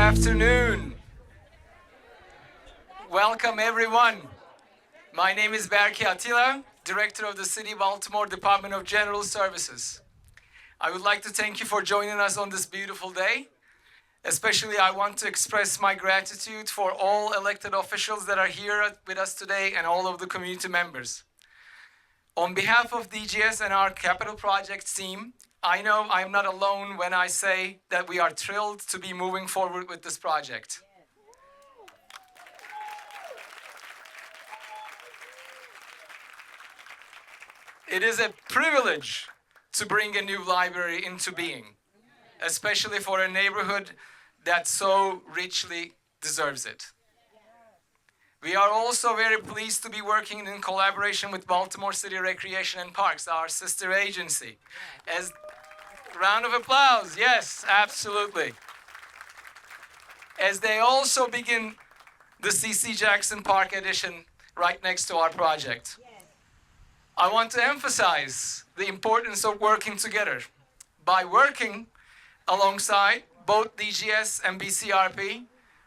afternoon. Welcome, everyone. My name is Berke Attila, Director of the City of Baltimore Department of General Services. I would like to thank you for joining us on this beautiful day. Especially, I want to express my gratitude for all elected officials that are here with us today and all of the community members. On behalf of DGS and our capital projects team, I know I'm not alone when I say that we are thrilled to be moving forward with this project. It is a privilege to bring a new library into being, especially for a neighborhood that so richly deserves it. We are also very pleased to be working in collaboration with Baltimore City Recreation and Parks, our sister agency. Round of applause, yes, absolutely. As they also begin the C.C. Jackson Park addition right next to our project. I want to emphasize the importance of working together. By working alongside both DGS and BCRP,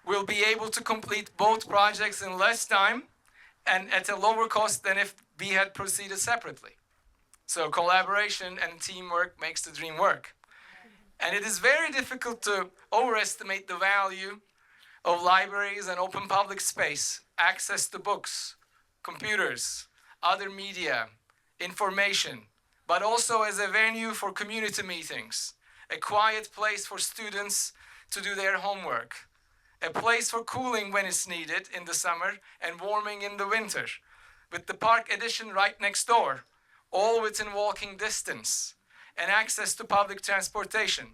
we'll be able to complete both projects in less time and at a lower cost than if we had proceeded separately. So collaboration and teamwork makes the dream work. And it is very difficult to overestimate the value of libraries and open public space, access to books, computers, other media, information, but also as a venue for community meetings, a quiet place for students to do their homework, a place for cooling when it's needed in the summer and warming in the winter, with the park addition right next door, all within walking distance, and access to public transportation.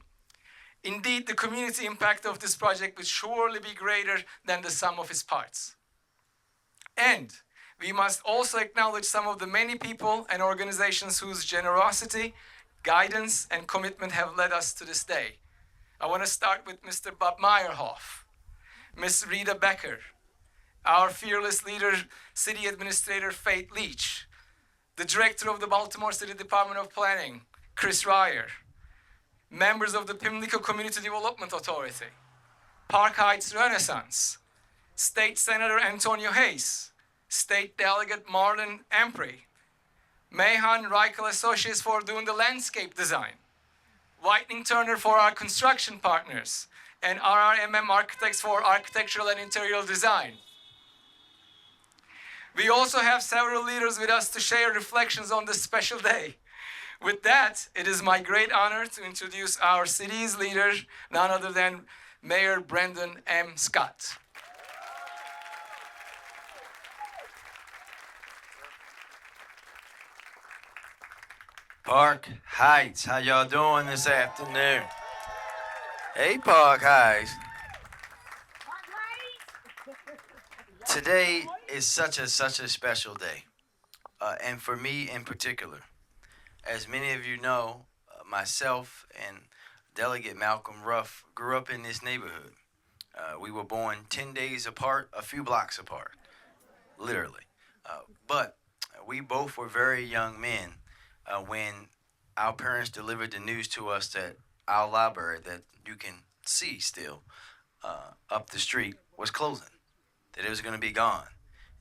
Indeed, the community impact of this project will surely be greater than the sum of its parts. And we must also acknowledge some of the many people and organizations whose generosity, guidance, and commitment have led us to this day. I want to start with Mr. Bob Meyerhoff, Ms. Rita Becker, our fearless leader, City Administrator Faith Leach, the Director of the Baltimore City Department of Planning, Chris Ryer, members of the Pimlico Community Development Authority, Park Heights Renaissance, State Senator Antonio Hayes, State Delegate Marlon Ampry, Mahan Reichel Associates for doing the landscape design, Whitening Turner for our construction partners, and RRMM Architects for architectural and interior design. We also have several leaders with us to share reflections on this special day. With that, it is my great honor to introduce our city's leader, none other than Mayor Brendan M. Scott. Park Heights, how y'all doing this afternoon? Hey, Park Heights. Today is such a special day, and for me in particular. As many of you know, myself and Delegate Malcolm Ruff grew up in this neighborhood. We were born 10 days apart, a few blocks apart, literally. But we both were very young men when our parents delivered the news to us that our library that you can see still up the street was closing, that it was going to be gone,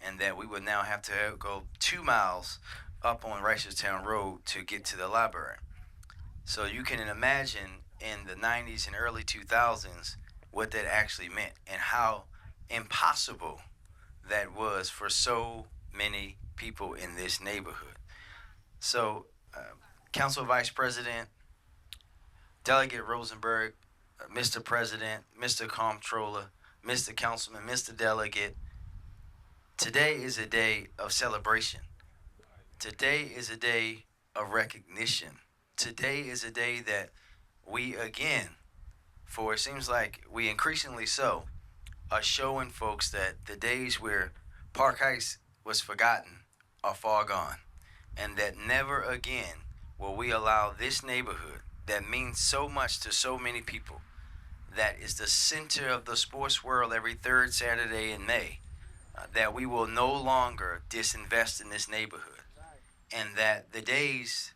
and that we would now have to go 2 miles up on Reisterstown Road to get to the library. So you can imagine in the 90s and early 2000s what that actually meant and how impossible that was for so many people in this neighborhood. So Council Vice President, Delegate Rosenberg, Mr. President, Mr. Comptroller, Mr. Councilman, Mr. Delegate, today is a day of celebration. Today is a day of recognition. Today is a day that we again, for it seems like we increasingly so, are showing folks that the days where Park Heights was forgotten are far gone. And that never again will we allow this neighborhood that means so much to so many people, that is the center of the sports world every third Saturday in May, that we will no longer disinvest in this neighborhood. And that the days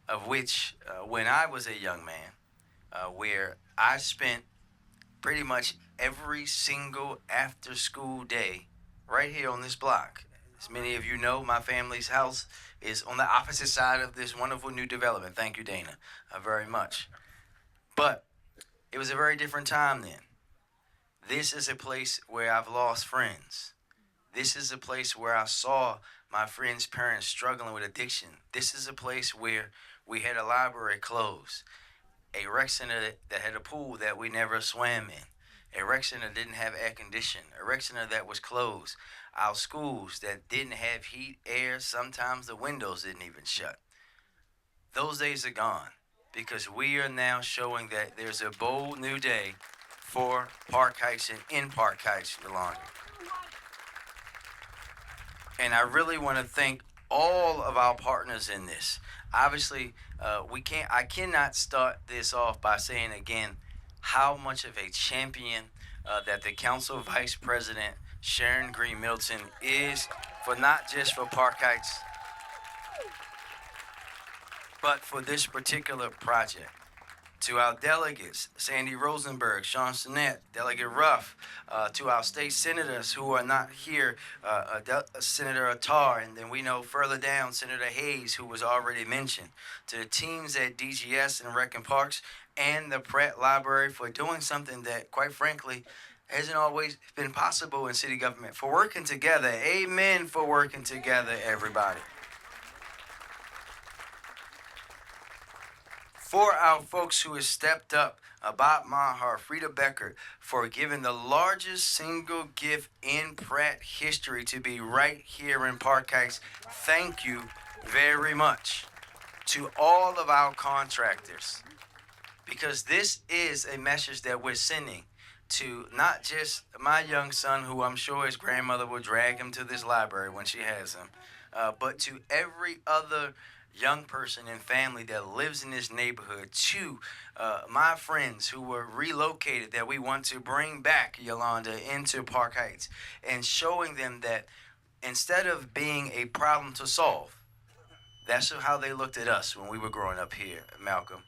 of which, when I was a young man, where I spent pretty much every single after school day right here on this block. As many of you know, my family's house is on the opposite side of this wonderful new development. Thank you, Dana, very much. But it was a very different time then. This is a place where I've lost friends. This is a place where I saw my friends' parents struggling with addiction. This is a place where we had a library closed, a rec center that had a pool that we never swam in, a rec center that didn't have air conditioning, a rec center that was closed, our schools that didn't have heat, air, sometimes the windows didn't even shut. Those days are gone because we are now showing that there's a bold new day for Park Heights and in Park Heights, Yolanda. And I really want to thank all of our partners in this. Obviously, I cannot start this off by saying again how much of a champion that the Council Vice President Sharon Green Middleton is for not just for Park Heights, but for this particular project. To our delegates, Sandy Rosenberg, Sean Sinnett, Delegate Ruff, to our state senators who are not here, Senator Attar, and then we know further down, Senator Hayes, who was already mentioned, to the teams at DGS and Rec and Parks and the Pratt Library for doing something that, quite frankly, hasn't always been possible in city government, for working together. Amen for working together, everybody. For our folks who have stepped up, Bob Maher, Frida Becker, for giving the largest single gift in Pratt history to be right here in Park Heights, thank you very much. To all of our contractors, because this is a message that we're sending to not just my young son, who I'm sure his grandmother will drag him to this library when she has him, but to every other young person and family that lives in this neighborhood, to my friends who were relocated that we want to bring back, Yolanda, into Park Heights, and showing them that instead of being a problem to solve, that's how they looked at us when we were growing up here, Malcolm.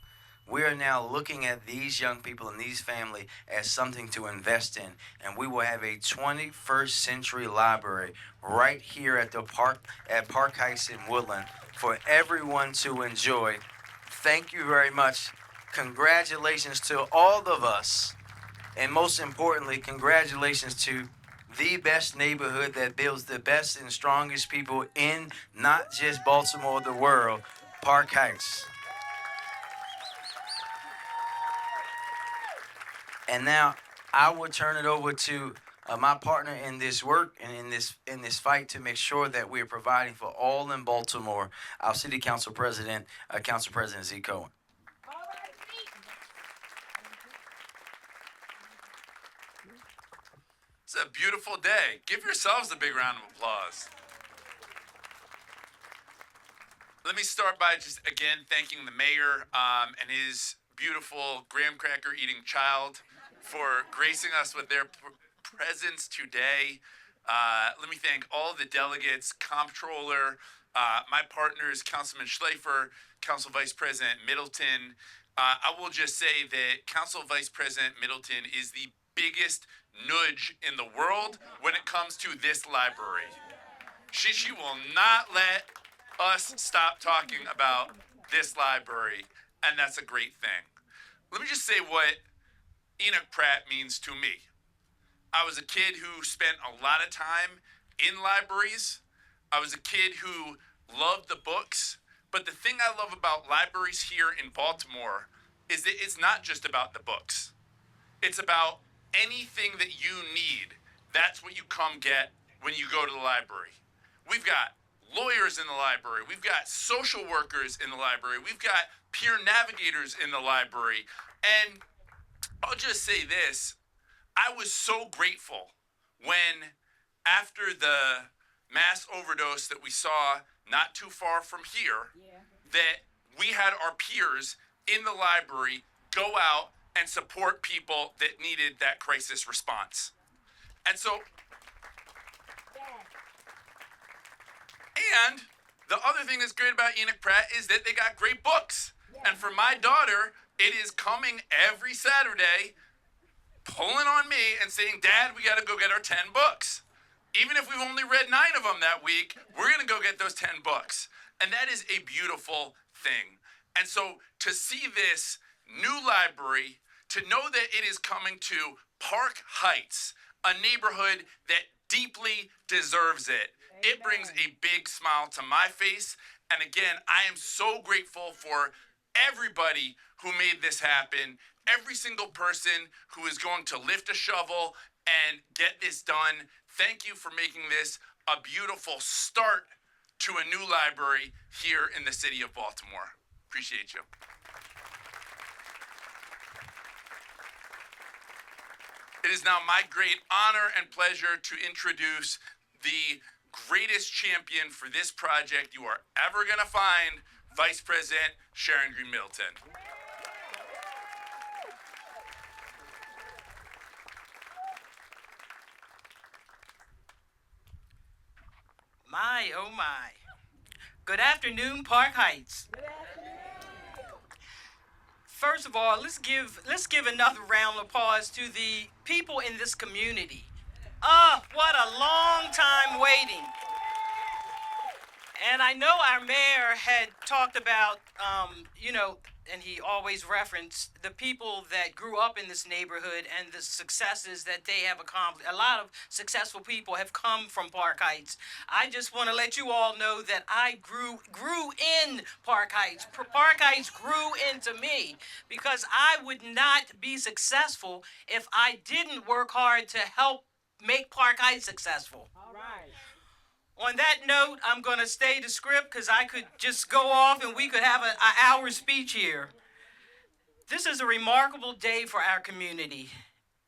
We are now looking at these young people and these families as something to invest in, and we will have a 21st century library right here at the park at Park Heights in Woodland for everyone to enjoy. Thank you very much. Congratulations to all of us, and most importantly, congratulations to the best neighborhood that builds the best and strongest people in not just Baltimore, the world, Park Heights. And now I will turn it over to my partner in this work and in this fight to make sure that we are providing for all in Baltimore, our City Council President, Council President Z. Cohen. It's a beautiful day. Give yourselves a big round of applause. Let me start by just again thanking the mayor and his beautiful graham cracker eating child for gracing us with their presence today. Let me thank all the delegates, comptroller, my partners, Councilman Schleifer, Council Vice President Middleton. I will just say that Council Vice President Middleton is the biggest nudge in the world when it comes to this library. She will not let us stop talking about this library, and that's a great thing. Let me just say what Enoch Pratt means to me. I was a kid who spent a lot of time in libraries. I was a kid who loved the books. But the thing I love about libraries here in Baltimore is that it's not just about the books. It's about anything that you need. That's what you come get when you go to the library. We've got lawyers in the library. We've got social workers in the library. We've got peer navigators in the library. And I'll just say this. I was so grateful when, after the mass overdose that we saw not too far from here, that we had our peers in the library go out and support people that needed that crisis response. And so, and the other thing that's great about Enoch Pratt is that they got great books. And for my daughter, it is coming every Saturday, pulling on me and saying, Dad, we got to go get our 10 books. Even if we've only read 9 of them that week, we're going to go get those 10 books. And that is a beautiful thing. And so to see this new library, to know that it is coming to Park Heights, a neighborhood that deeply deserves it, it brings a big smile to my face. And again, I am so grateful for everybody who made this happen, every single person who is going to lift a shovel and get this done. Thank you for making this a beautiful start to a new library here in the city of Baltimore. Appreciate you. It is now my great honor and pleasure to introduce the greatest champion for this project you are ever going to find, Vice President Sharon Green Middleton. My, oh my. Good afternoon, Park Heights. First of all, let's give another round of applause to the people in this community. What a long time waiting. And I know our mayor had talked about, and he always referenced the people that grew up in this neighborhood and the successes that they have accomplished. A lot of successful people have come from Park Heights. I just want to let you all know that I grew in Park Heights. Park Heights grew into me because I would not be successful if I didn't work hard to help make Park Heights successful. All right. On that note, I'm going to stay to script because I could just go off and we could have an hour speech here. This is a remarkable day for our community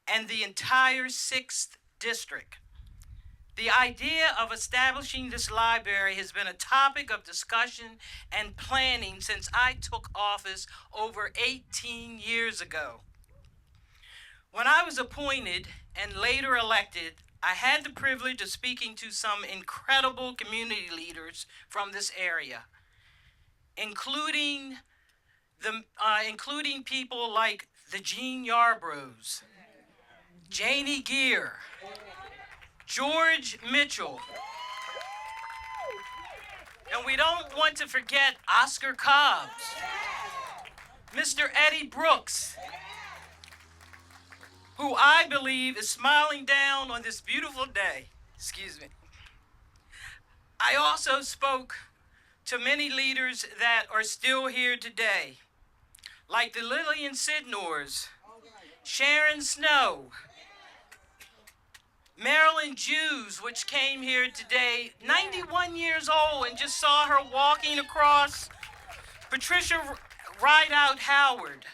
and the entire 6th District. The idea of establishing this library has been a topic of discussion and planning since I took office over 18 years ago. When I was appointed and later elected, I had the privilege of speaking to some incredible community leaders from this area, including people like the Jean Yarbroughs, Janie Geer, George Mitchell, and we don't want to forget Oscar Cobbs, Mr. Eddie Brooks, who I believe is smiling down on this beautiful day. Excuse me. I also spoke to many leaders that are still here today, like the Lillian Sidnors, Sharon Snow, Marilyn Jews, which came here today, 91 years old, and just saw her walking across, Patricia Rideout Howard,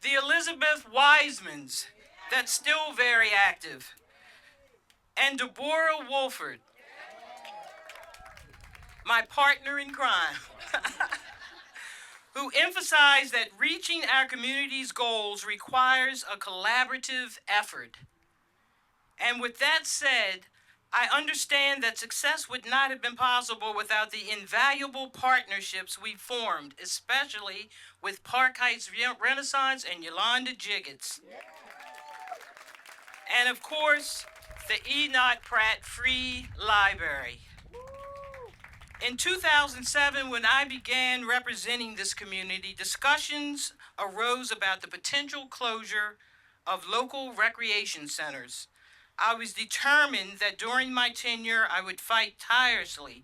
the Elizabeth Wisemans, that's still very active, and Deborah Wolford, my partner in crime, who emphasized that reaching our community's goals requires a collaborative effort. And with that said, I understand that success would not have been possible without the invaluable partnerships we formed, especially with Park Heights Renaissance and Yolanda Jiggets. And of course, the Enoch Pratt Free Library. In 2007, when I began representing this community, discussions arose about the potential closure of local recreation centers. I was determined that during my tenure, I would fight tirelessly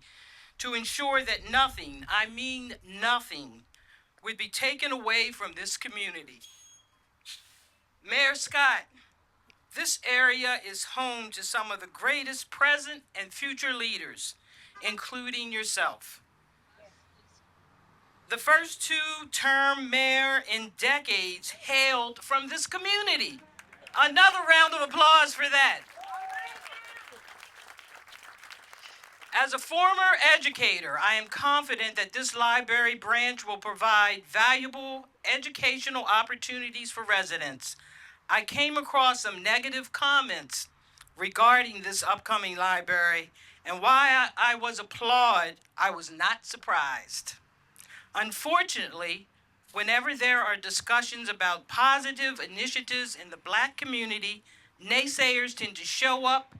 to ensure that nothing, I mean nothing, would be taken away from this community. Mayor Scott, this area is home to some of the greatest present and future leaders, including yourself. The first 2-term mayor in decades hailed from this community. Another round of applause for that. As a former educator, I am confident that this library branch will provide valuable educational opportunities for residents. I came across some negative comments regarding this upcoming library, and while I was applauded, I was not surprised. Unfortunately, Whenever there are discussions about positive initiatives in the Black community, naysayers tend to show up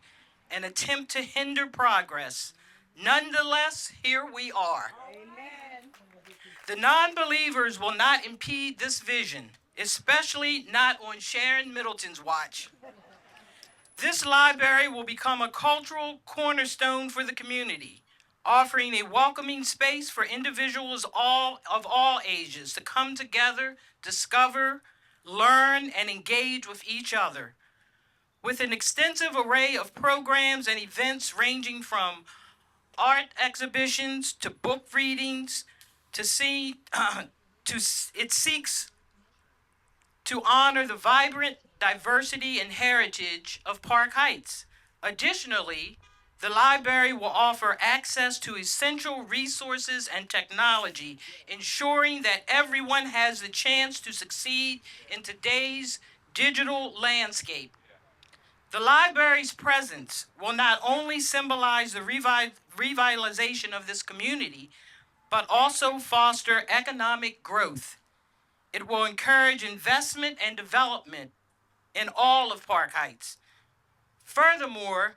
and attempt to hinder progress. Nonetheless, here we are. The non-believers will not impede this vision, especially not on Sharon Middleton's watch. This library will become a cultural cornerstone for the community, offering a welcoming space for individuals of all ages to come together, discover, learn, and engage with each other. With an extensive array of programs and events ranging from art exhibitions to book readings, it seeks to honor the vibrant diversity and heritage of Park Heights. Additionally, the library will offer access to essential resources and technology, ensuring that everyone has the chance to succeed in today's digital landscape. The library's presence will not only symbolize the revitalization of this community, but also foster economic growth. It will encourage investment and development in all of Park Heights. Furthermore,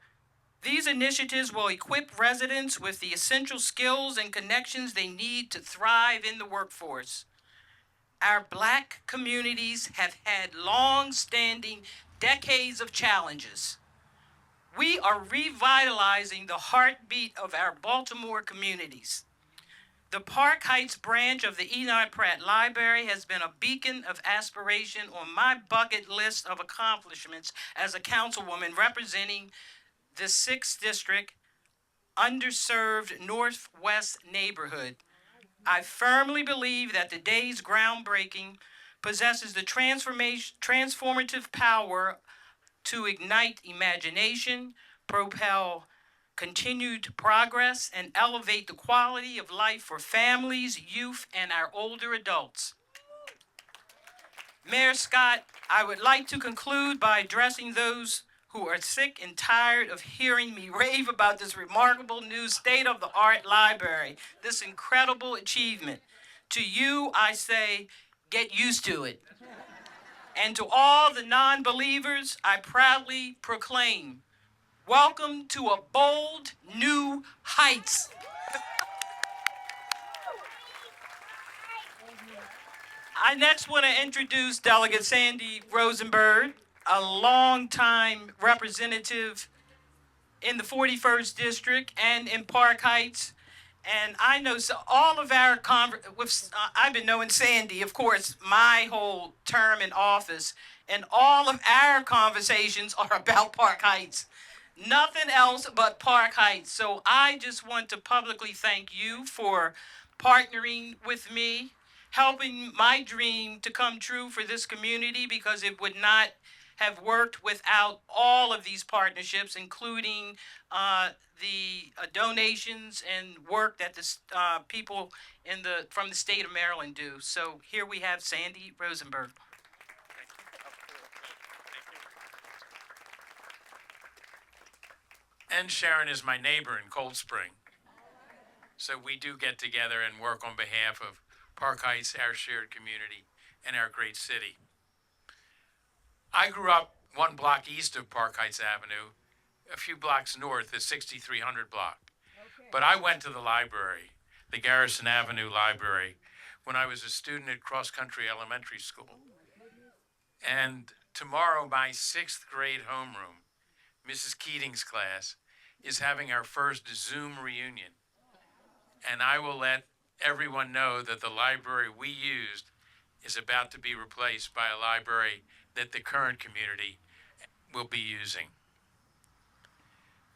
these initiatives will equip residents with the essential skills and connections they need to thrive in the workforce. Our Black communities have had long-standing decades of challenges. We are revitalizing the heartbeat of our Baltimore communities. The Park Heights branch of the Enoch Pratt Library has been a beacon of aspiration on my bucket list of accomplishments as a councilwoman representing the 6th District underserved Northwest neighborhood. I firmly believe that today's groundbreaking possesses the transformative power to ignite imagination, propel continued progress, and elevate the quality of life for families, youth, and our older adults. Mayor Scott, I would like to conclude by addressing those who are sick and tired of hearing me rave about this remarkable new state-of-the-art library, this incredible achievement. To you, I say, get used to it. And to all the non-believers, I proudly proclaim, welcome to a bold new heights. I next want to introduce Delegate Sandy Rosenberg, a longtime representative in the 41st District and in Park Heights. And I know all of our I've been knowing Sandy, of course, my whole term in office, and all of our conversations are about Park Heights. Nothing else but Park Heights. So I just want to publicly thank you for partnering with me, helping my dream to come true for this community, because it would not have worked without all of these partnerships, including the donations and work that the people from the state of Maryland do. So here we have Sandy Rosenberg. And Sharon is my neighbor in Cold Spring. So we do get together and work on behalf of Park Heights, our shared community, and our great city. I grew up one block east of Park Heights Avenue, a few blocks north, the 6300 block. But I went to the library, the Garrison Avenue Library, when I was a student at Cross Country Elementary School. And tomorrow, my 6th grade homeroom, Mrs. Keating's class, is having our first Zoom reunion. And I will let everyone know that the library we used is about to be replaced by a library that the current community will be using.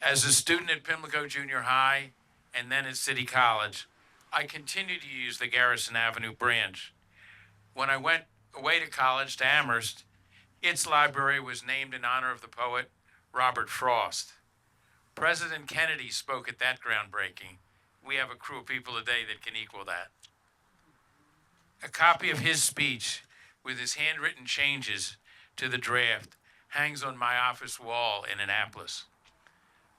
As a student at Pimlico Junior High and then at City College, I continued to use the Garrison Avenue branch. When I went away to college to Amherst, its library was named in honor of the poet Robert Frost. President Kennedy spoke at that groundbreaking. We have a crew of people today that can equal that. A copy of his speech with his handwritten changes to the draft hangs on my office wall in Annapolis.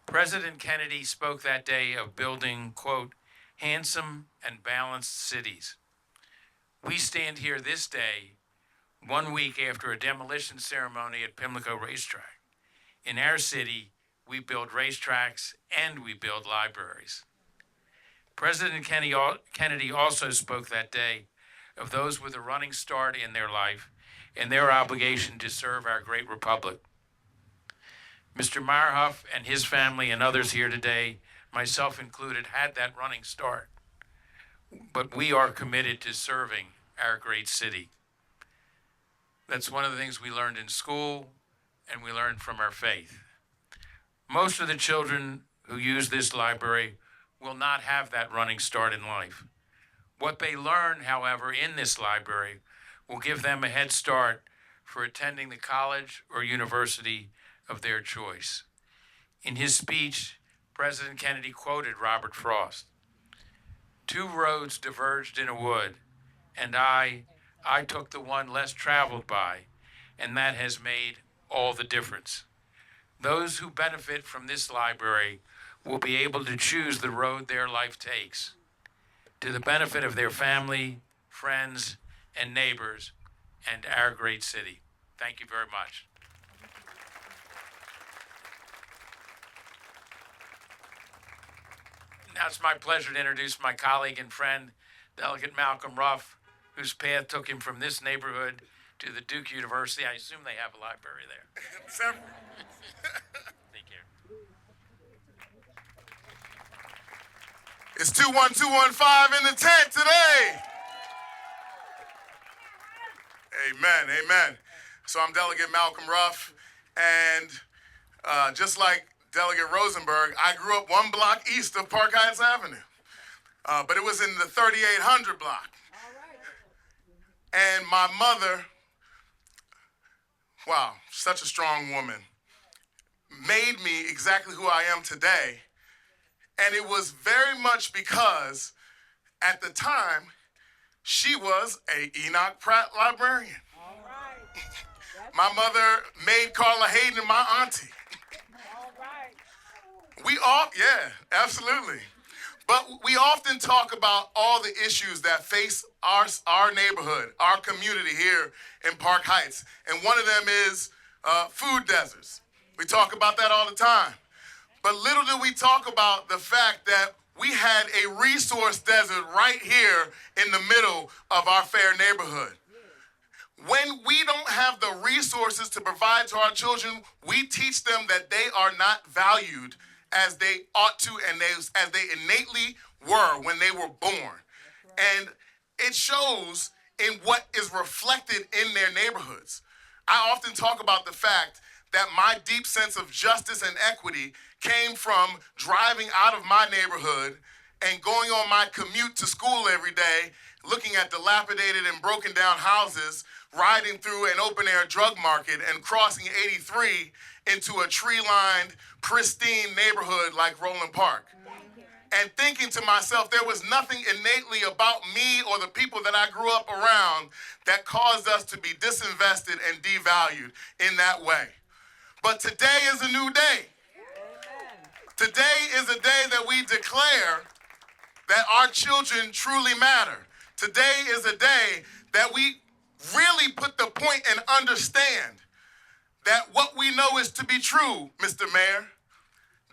President Kennedy spoke that day of building, quote, handsome and balanced cities. We stand here this day, 1 week after a demolition ceremony at Pimlico Racetrack. In our city, we build racetracks and we build libraries. President Kennedy also spoke that day of those with a running start in their life and their obligation to serve our great republic. Mr. Meyerhoff and his family and others here today, myself included, had that running start. But we are committed to serving our great city. That's one of the things we learned in school and we learned from our faith. Most of the children who use this library will not have that running start in life. What they learn, however, in this library will give them a head start for attending the college or university of their choice. In his speech, President Kennedy quoted Robert Frost. "Two roads diverged in a wood, and I took the one less traveled by, and that has made all the difference." Those who benefit from this library will be able to choose the road their life takes, to the benefit of their family, friends, and neighbors, and our great city. Thank you very much. Now it's my pleasure to introduce my colleague and friend, Delegate Malcolm Ruff, whose path took him from this neighborhood to the Duke University. I assume they have a library there. Several. Take care. It's 21215 in the tent today. Amen, amen. So I'm Delegate Malcolm Ruff, and just like Delegate Rosenberg, I grew up one block east of Park Heights Avenue, but it was in the 3800 block. And my mother, wow, such a strong woman, made me exactly who I am today. And it was very much because at the time, she was a Enoch Pratt librarian. All right. My mother made Carla Hayden my auntie. All right. Yeah, absolutely. But we often talk about all the issues that face our neighborhood, our community here in Park Heights. And one of them is food deserts. We talk about that all the time. But little do we talk about the fact that we had a resource desert right here in the middle of our fair neighborhood. When we don't have the resources to provide to our children, we teach them that they are not valued as they ought to and as they innately were when they were born. And it shows in what is reflected in their neighborhoods. I often talk about the fact that my deep sense of justice and equity came from driving out of my neighborhood and going on my commute to school every day, looking at dilapidated and broken down houses, riding through an open-air drug market and crossing 83 into a tree-lined, pristine neighborhood like Roland Park. And thinking to myself, there was nothing innately about me or the people that I grew up around that caused us to be disinvested and devalued in that way. But today is a new day. Today is a day that we declare that our children truly matter. Today is a day that we really put the point and understand that what we know is to be true, Mr. Mayor,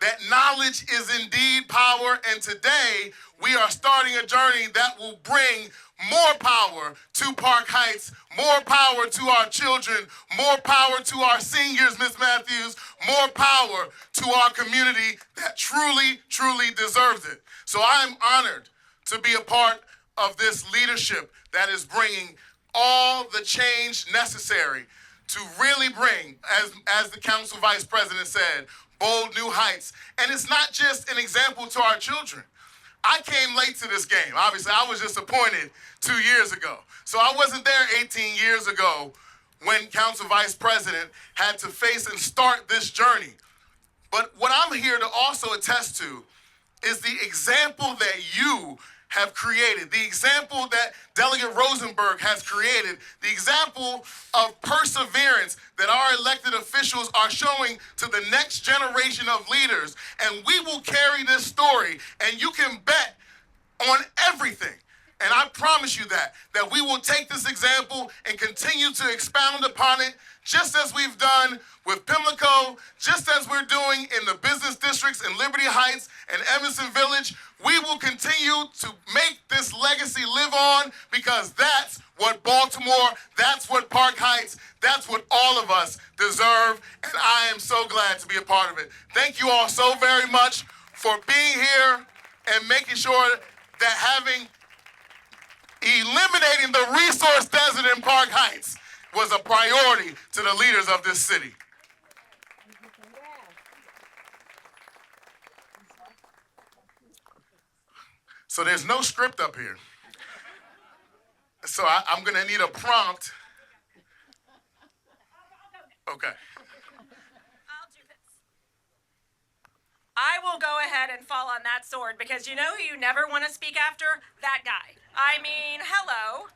that knowledge is indeed power, and today we are starting a journey that will bring more power to Park Heights, more power to our children, more power to our seniors, Ms. Matthews, more power to our community that truly, truly deserves it. So I'm honored to be a part of this leadership that is bringing all the change necessary to really bring, as the council vice president said, bold new heights. And it's not just an example to our children. I came late to this game. Obviously, I was just appointed 2 years ago. So I wasn't there 18 years ago when council vice president had to face and start this journey. But what I'm here to also attest to is the example that you have created, the example that Delegate Rosenberg has created, the example of perseverance that our elected officials are showing to the next generation of leaders. And we will carry this story, and you can bet on everything And I promise you that we will take this example and continue to expound upon it, just as we've done with Pimlico, just as we're doing in the business districts in Liberty Heights and Evanston Village. We will continue to make this legacy live on, because that's what Baltimore, that's what Park Heights, that's what all of us deserve, and I am so glad to be a part of it. Thank you all so very much for being here and making sure that eliminating the resource desert in Park Heights was a priority to the leaders of this city. So there's no script up here. So I'm going to need a prompt. Okay. I'll do this. I will go ahead and fall on that sword, because you know who you never want to speak after? That guy. I mean, hello.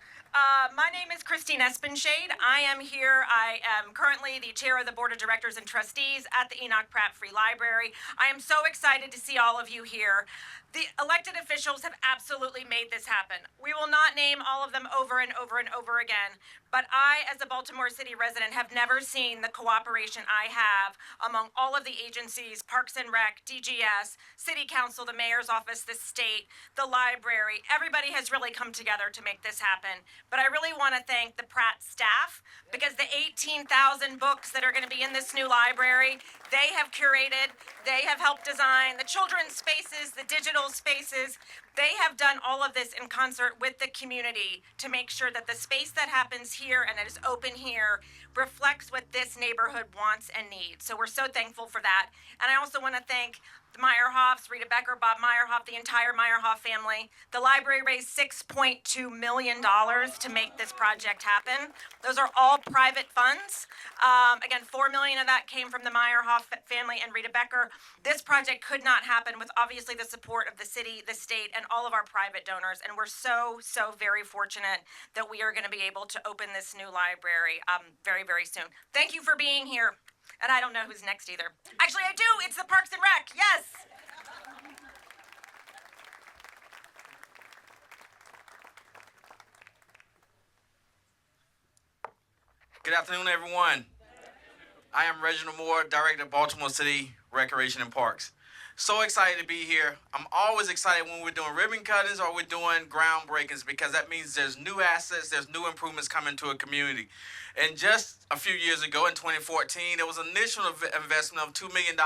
My name is Christine Espenshade. I am here. I am currently the chair of the Board of Directors and Trustees at the Enoch Pratt Free Library. I am so excited to see all of you here. The elected officials have absolutely made this happen. We will not name all of them over and over and over again, but I, as a Baltimore City resident, have never seen the cooperation I have among all of the agencies, Parks and Rec, DGS, City Council, the Mayor's Office, the state, the library. Everybody has really come together to make this happen. But I really want to thank the Pratt staff, because the 18,000 books that are going to be in this new library, they have curated, they have helped design the children's spaces, the digital spaces. They have done all of this in concert with the community to make sure that the space that happens here and that is open here reflects what this neighborhood wants and needs. So we're so thankful for that. And I also want to thank the Meyerhoffs, Rita Becker, Bob Meyerhoff, the entire Meyerhoff family. The library raised $6.2 million to make this project happen. Those are all private funds. Again, $4 million of that came from the Meyerhoff family and Rita Becker. This project could not happen with obviously the support of the city, the state, and all of our private donors. And we're so very fortunate that we are going to be able to open this new library very, very soon. Thank you for being here. And I don't know who's next either. Actually, I do. It's the Parks and Rec. Yes. Good afternoon, everyone. I am Reginald Moore, Director of Baltimore City Recreation and Parks. So excited to be here. I'm always excited when we're doing ribbon cuttings or we're doing groundbreakings, because that means there's new assets, there's new improvements coming to a community. And just a few years ago, in 2014, there was an initial investment of $2 million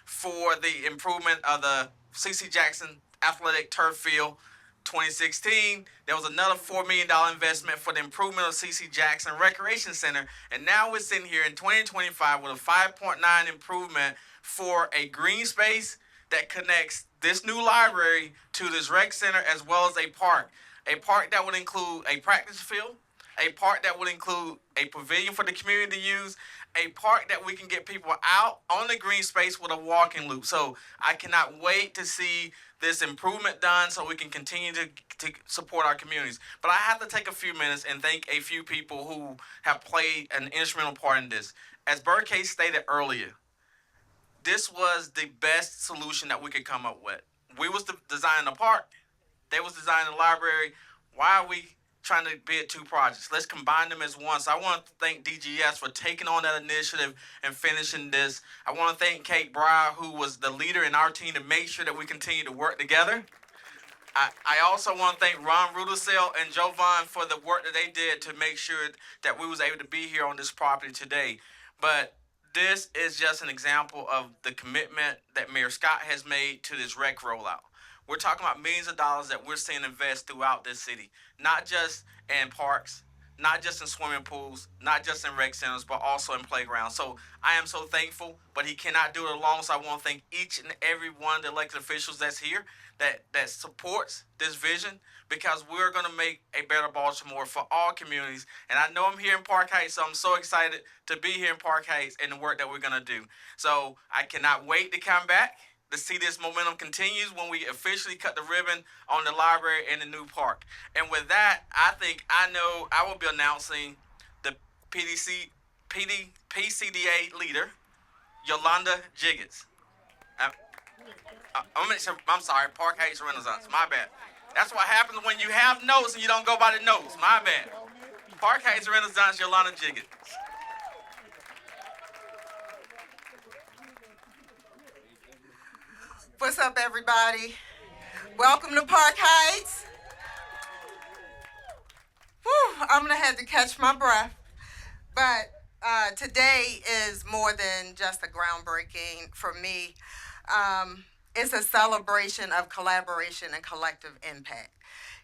for the improvement of the C.C. Jackson Athletic Turf Field. 2016, there was another $4 million investment for the improvement of C.C. Jackson Recreation Center. And now we're sitting here in 2025 with a 5.9 improvement for a green space that connects this new library to this rec center, as well as a park that would include a practice field, a park that would include a pavilion for the community to use, a park that we can get people out on the green space with a walking loop. So I cannot wait to see this improvement done so we can continue to support our communities. But I have to take a few minutes and thank a few people who have played an instrumental part in this. As Burkay stated earlier, this was the best solution that we could come up with. We was designing the park. They was designing the library. Why are we trying to bid two projects? Let's combine them as one. So I want to thank DGS for taking on that initiative and finishing this. I want to thank Kate Breyer, who was the leader in our team to make sure that we continue to work together. I also want to thank Ron Rudisell and Joe Vaughn for the work that they did to make sure that we was able to be here on this property today. But this is just an example of the commitment that Mayor Scott has made to this rec rollout. We're talking about millions of dollars that we're seeing invest throughout this city, not just in parks, not just in swimming pools, not just in rec centers, but also in playgrounds. So I am so thankful, but he cannot do it alone. So I want to thank each and every one of the elected officials that's here that supports this vision, because we're going to make a better Baltimore for all communities. And I know I'm here in Park Heights, so I'm so excited to be here in Park Heights and the work that we're going to do. So I cannot wait to come back to see this momentum continues when we officially cut the ribbon on the library and the new park. And with that, I know I will be announcing the PCDA leader, Yolanda Jiggets. I'm sorry, Park Heights Renaissance. My bad. That's what happens when you have notes and you don't go by the notes. My bad. Park Heights Renaissance, Yolanda Jiggett. What's up, everybody? Welcome to Park Heights. Whew, I'm gonna have to catch my breath. But today is more than just a groundbreaking for me. It's a celebration of collaboration and collective impact.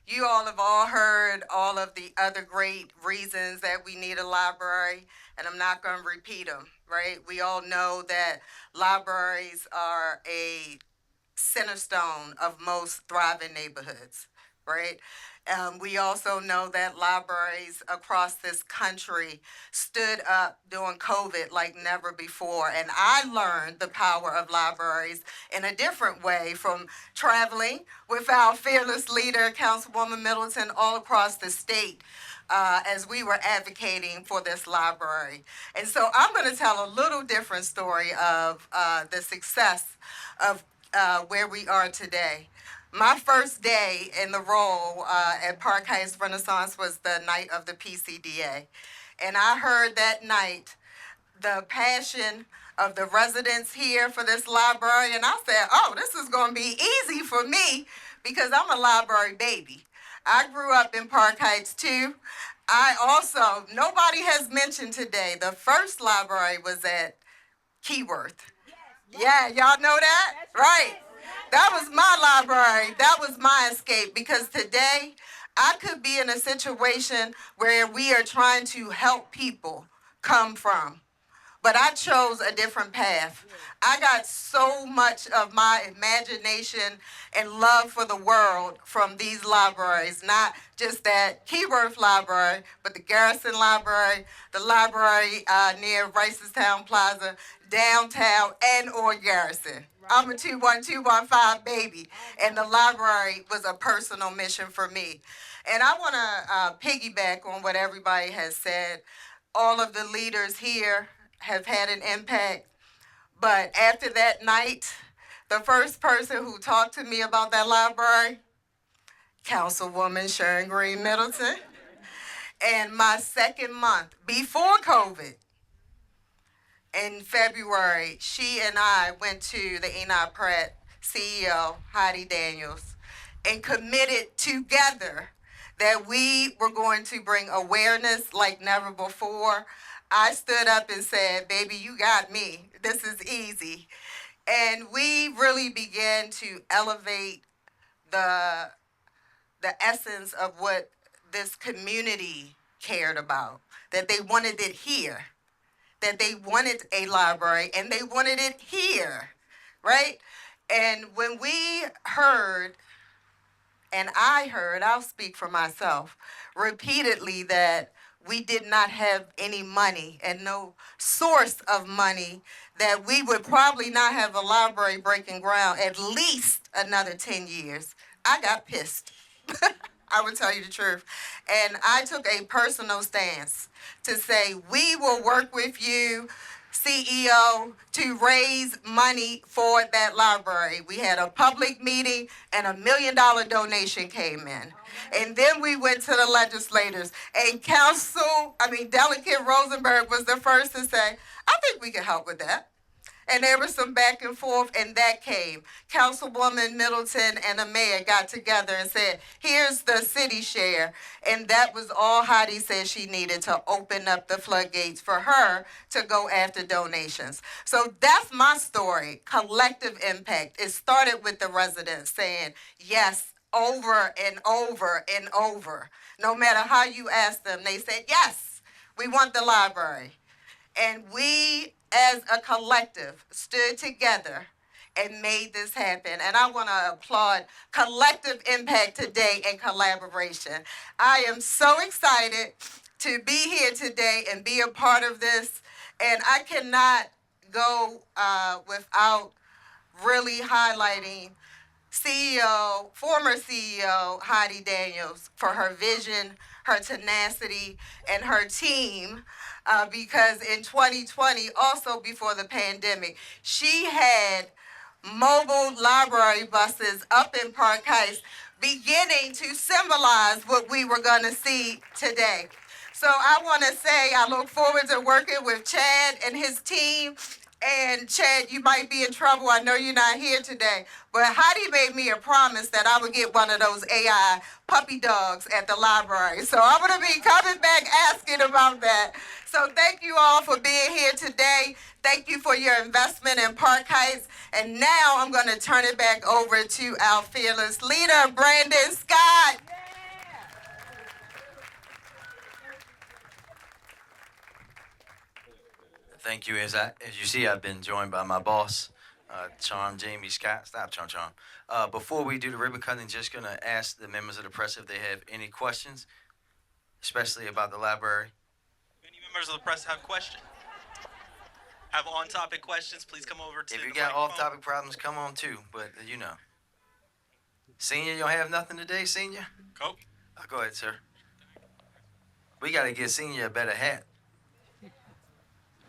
You all have all heard all of the other great reasons that we need a library, and I'm not going to repeat them, right? We all know that libraries are a center stone of most thriving neighborhoods, right? We also know that libraries across this country stood up during COVID like never before. And I learned the power of libraries in a different way from traveling with our fearless leader, Councilwoman Middleton, all across the state as we were advocating for this library. And so I'm going to tell a little different story of the success of where we are today. My first day in the role at Park Heights Renaissance was the night of the PCDA. And I heard that night the passion of the residents here for this library. And I said, oh, this is going to be easy for me because I'm a library baby. I grew up in Park Heights too. I also, nobody has mentioned today, the first library was at Keyworth. Yeah, y'all know that? Right. That was my library. That was my escape because today I could be in a situation where we are trying to help people come from. But I chose a different path. I got so much of my imagination and love for the world from these libraries, not just that Keyworth Library, but the Garrison Library, the library near Ricestown Plaza, downtown, and or Garrison. I'm a 21215 baby, and the library was a personal mission for me. And I want to piggyback on what everybody has said. All of the leaders here have had an impact. But after that night, the first person who talked to me about that library, Councilwoman Sharon Green Middleton. And my second month, before COVID, in February, she and I went to the Enoch Pratt CEO, Heidi Daniels, and committed together that we were going to bring awareness like never before. I stood up and said, baby, you got me. This is easy. And we really began to elevate the essence of what this community cared about, that they wanted it here, that they wanted a library and they wanted it here, right? And when we heard, and I heard, I'll speak for myself, repeatedly that we did not have any money and no source of money, that we would probably not have a library breaking ground at least another 10 years. I got pissed. I would tell you the truth. And I took a personal stance to say, we will work with you, CEO, to raise money for that library. We had a public meeting and $1 million donation came in. And then we went to the legislators, and Delegate Rosenberg was the first to say, I think we can help with that. And there was some back and forth, and that came. Councilwoman Middleton and the mayor got together and said, here's the city share. And that was all Heidi said she needed to open up the floodgates for her to go after donations. So that's my story, collective impact. It started with the residents saying yes over and over and over. No matter how you ask them, they said, yes, we want the library. And we, as a collective, stood together and made this happen. And I want to applaud collective impact today and collaboration. I am so excited to be here today and be a part of this. And I cannot go without really highlighting former CEO Heidi Daniels for her vision, her tenacity, and her team. Because in 2020, also before the pandemic, she had mobile library buses up in Park Heights beginning to symbolize what we were going to see today. So I want to say I look forward to working with Chad and his team. And Chad, you might be in trouble. I know you're not here today. But Heidi made me a promise that I would get one of those AI puppy dogs at the library. So I'm going to be coming back asking about that. So thank you all for being here today. Thank you for your investment in Park Heights. And now I'm going to turn it back over to our fearless leader, Brandon Scott. Thank you. As you see, I've been joined by my boss, Charm Jamie Scott. Stop, Charm. Before we do the ribbon cutting, just going to ask the members of the press if they have any questions, especially about the library. If any members of the press have questions, have on-topic questions, please come over to If you the got microphone. off-topic problems, come on too. But you know, Senior, you don't have nothing today, Senior? Go. Go ahead, sir. We got to get Senior a better hat.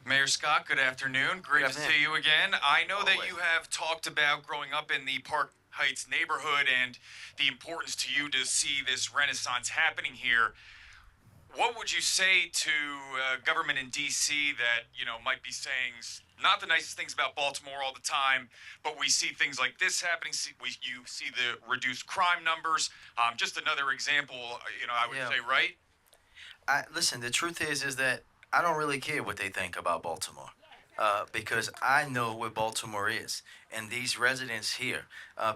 Mayor Scott, good afternoon. Great Good to afternoon. see you again. I know that Always. you have talked about growing up in the Park Heights neighborhood and the importance to you to see this renaissance happening here. What would you say to government in D.C. that, might be saying not the nicest things about Baltimore all the time, but we see things like this happening. You see the reduced crime numbers. Just another example, I would Yeah. say, right? Listen, the truth is that I don't really care what they think about Baltimore, because I know what Baltimore is, and these residents here,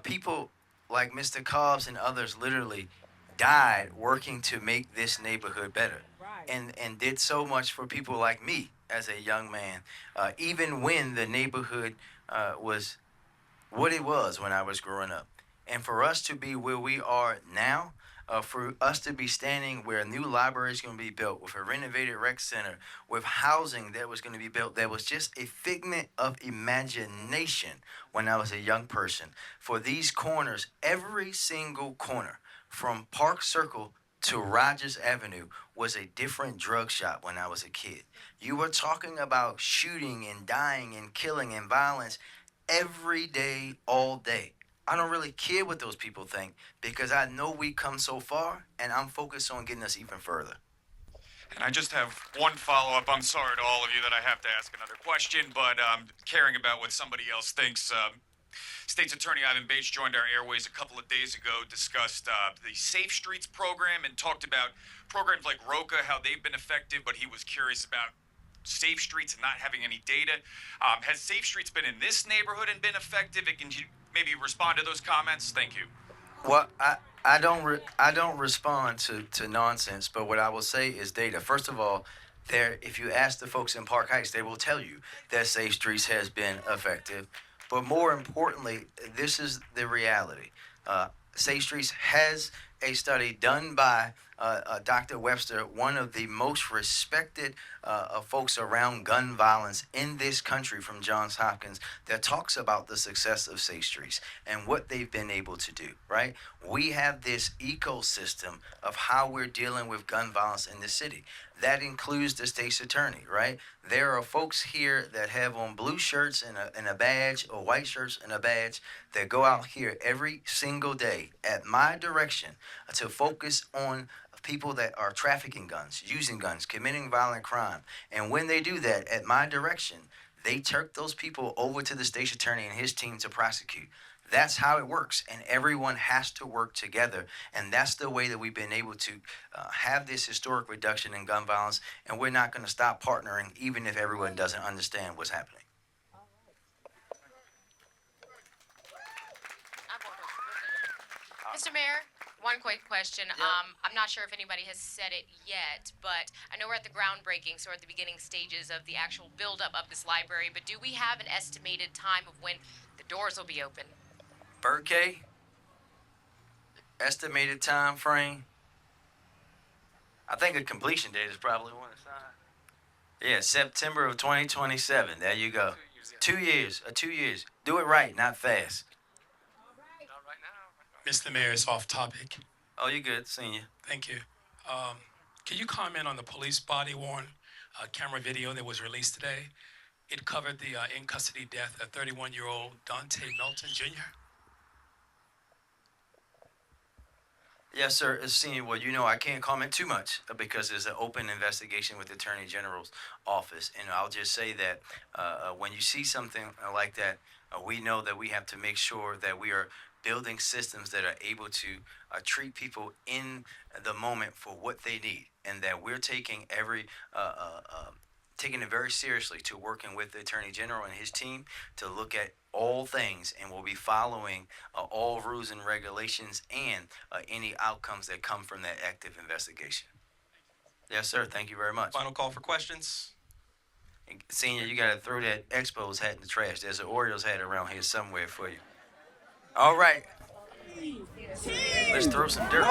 people like Mr. Cobbs and others, literally died working to make this neighborhood better, and did so much for people like me as a young man, even when the neighborhood was what it was when I was growing up, and for us to be where we are now. For us to be standing where a new library is going to be built, with a renovated rec center, with housing that was going to be built, that was just a figment of imagination when I was a young person. For these corners, every single corner, from Park Circle to Rogers Avenue, was a different drug shop when I was a kid. You were talking about shooting and dying and killing and violence every day, all day. I don't really care what those people think, because I know we come so far, and I'm focused on getting us even further. And I just have one follow-up. I'm sorry to all of you that I have to ask another question, but caring about what somebody else thinks. State's Attorney Ivan Bates joined our airways a couple of days ago, discussed the Safe Streets program, and talked about programs like ROCA, how they've been effective, but he was curious about Safe Streets and not having any data. Has Safe Streets been in this neighborhood and been effective? And can you maybe respond to those comments? Thank you. Well, I don't respond to nonsense, but what I will say is data. First of all, if you ask the folks in Park Heights, they will tell you that Safe Streets has been effective. But more importantly, this is the reality. Safe Streets has a study done by Dr. Webster, one of the most respected folks around gun violence in this country from Johns Hopkins, that talks about the success of Safe Streets and what they've been able to do, right? We have this ecosystem of how we're dealing with gun violence in the city. That includes the state's attorney, right? There are folks here that have on blue shirts and a badge, or white shirts and a badge, that go out here every single day at my direction to focus on people that are trafficking guns, using guns, committing violent crime. And when they do that at my direction, they turn those people over to the state's attorney and his team to prosecute. That's how it works, and everyone has to work together, and that's the way that we've been able to have this historic reduction in gun violence, and we're not going to stop partnering even if everyone doesn't understand what's happening. Mr. Mayor, one quick question. I'm not sure if anybody has said it yet, but I know we're at the groundbreaking, so we're at the beginning stages of the actual buildup of this library, but do we have an estimated time of when the doors will be open? Birdcay, estimated time frame. I think a completion date is probably one aside. Yeah, September of 2027. There you go. 2 years. 2 years. Do it right, not fast. Mr. Mayor, it's off topic. Oh, you're good, Senior. Thank you. Can you comment on the police body-worn camera video that was released today? It covered the in-custody death of 31-year-old Dante Melton Jr. Yes, sir. Senior, well, you know, I can't comment too much because there's an open investigation with the Attorney General's office. And I'll just say that when you see something like that, we know that we have to make sure that we are building systems that are able to treat people in the moment for what they need, and that we're taking taking it very seriously to working with the Attorney General and his team to look at all things, and we'll be following all rules and regulations and any outcomes that come from that active investigation. Yes, sir. Thank you very much. Final call for questions. And Senior, you got to throw that Expos hat in the trash. There's an Orioles hat around here somewhere for you. All right. Let's throw some dirt.